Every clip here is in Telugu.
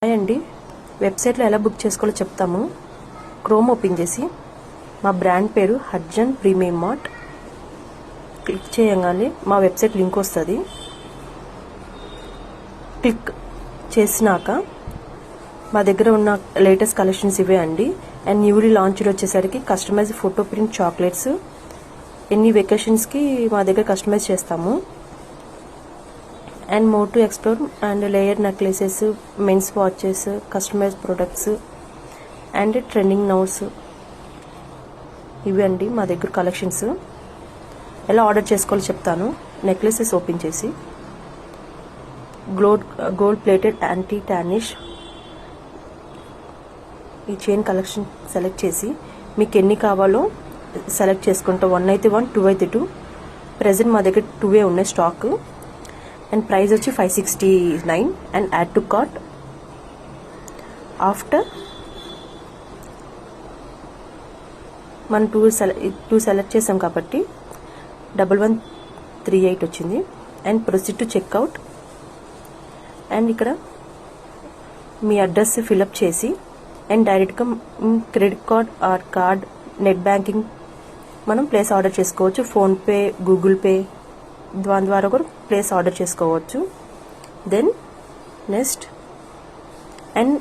హాయ్ అండి, వెబ్సైట్లో ఎలా బుక్ చేసుకోవాలో చెప్తాము. క్రోమ్ ఓపెన్ చేసి మా బ్రాండ్ పేరు హర్జన్ ప్రీమియం మార్ట్ క్లిక్ చేయగానే మా వెబ్సైట్ లింక్ వస్తుంది. క్లిక్ చేసినాక మా దగ్గర ఉన్న లేటెస్ట్ కలెక్షన్స్ ఇవే అండి. అండ్ న్యూలీ లాంచ్డ్ వచ్చేసరికి కస్టమైజ్ ఫోటో ప్రింట్ చాక్లెట్స్. ఎన్ని వెకేషన్స్కి మా దగ్గర కస్టమైజ్ చేస్తాము. And more to explore and layer necklaces, men's watches, customize products and trending notes ఇవి అండి మా దగ్గర కలెక్షన్స్. ఎలా ఆర్డర్ చేసుకోవాలో చెప్తాను. నెక్లెసెస్ ఓపెన్ చేసి గోల్డ్ ప్లేటెడ్ యాంటీ టార్నిష్ ఈ చైన్ కలెక్షన్ సెలెక్ట్ చేసి మీకు ఎన్ని కావాలో సెలెక్ట్ చేసుకుంటాం. 1 అయితే 1, 2 అయితే 2. ప్రెజెంట్ మా దగ్గర 2 ఉన్నాయి స్టాక్. అండ్ ప్రైస్ వచ్చి 569 and add to cart. After మనం 2 సెలెక్ట్ చేసాం కాబట్టి 1138 వచ్చింది. And proceed to checkout. And ఇక్కడ మీ అడ్రస్ ఫిల్అప్ చేసి అండ్ డైరెక్ట్గా credit card or card, net banking మనం ప్లేస్ ఆర్డర్ చేసుకోవచ్చు. ఫోన్పే, గూగుల్ పే దాని ద్వారా కూడా ప్లేస్ ఆర్డర్ చేసుకోవచ్చు. దెన్ నెక్స్ట్ అండ్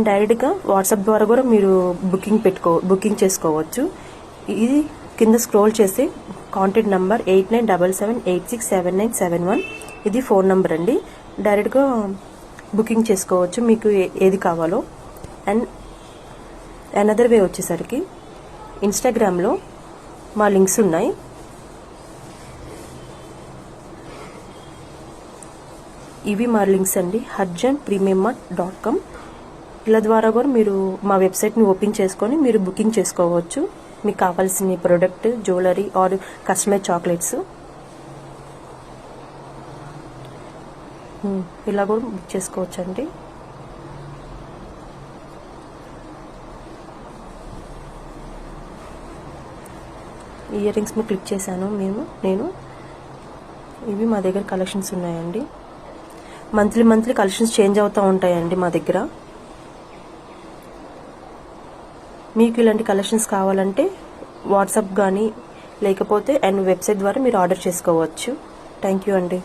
డైరెక్ట్గా వాట్సాప్ ద్వారా కూడా మీరు బుకింగ్ చేసుకోవచ్చు. ఇది కింద స్క్రోల్ చేసి కాంటాక్ట్ నెంబర్ 8977867971 ఇది ఫోన్ నెంబర్ అండి. డైరెక్ట్గా బుకింగ్ చేసుకోవచ్చు మీకు ఏది కావాలో. అండ్ అనదర్ వే వచ్చేసరికి ఇన్స్టాగ్రామ్లో మా లింక్స్ ఉన్నాయి. ఇవి మా లింక్స్ అండి, HarjanPremiumMart.com. ఇలా ద్వారా కూడా మీరు మా వెబ్సైట్ని ఓపెన్ చేసుకొని మీరు బుకింగ్ చేసుకోవచ్చు. మీకు కావాల్సిన product, jewellery or customize chocolates ఇలా కూడా బుక్ చేసుకోవచ్చు అండి. ఇయర్ రింగ్స్ మీద క్లిక్ చేశాను నేను. ఇవి మా దగ్గర కలెక్షన్స్ ఉన్నాయండి. మంత్లీ కలెక్షన్స్ చేంజ్ అవుతూ ఉంటాయండి మా దగ్గర. మీకు ఇలాంటి కలెక్షన్స్ కావాలంటే వాట్సాప్ కానీ లేకపోతే అండ్ వెబ్సైట్ ద్వారా మీరు ఆర్డర్ చేసుకోవచ్చు. థ్యాంక్ యూ అండి.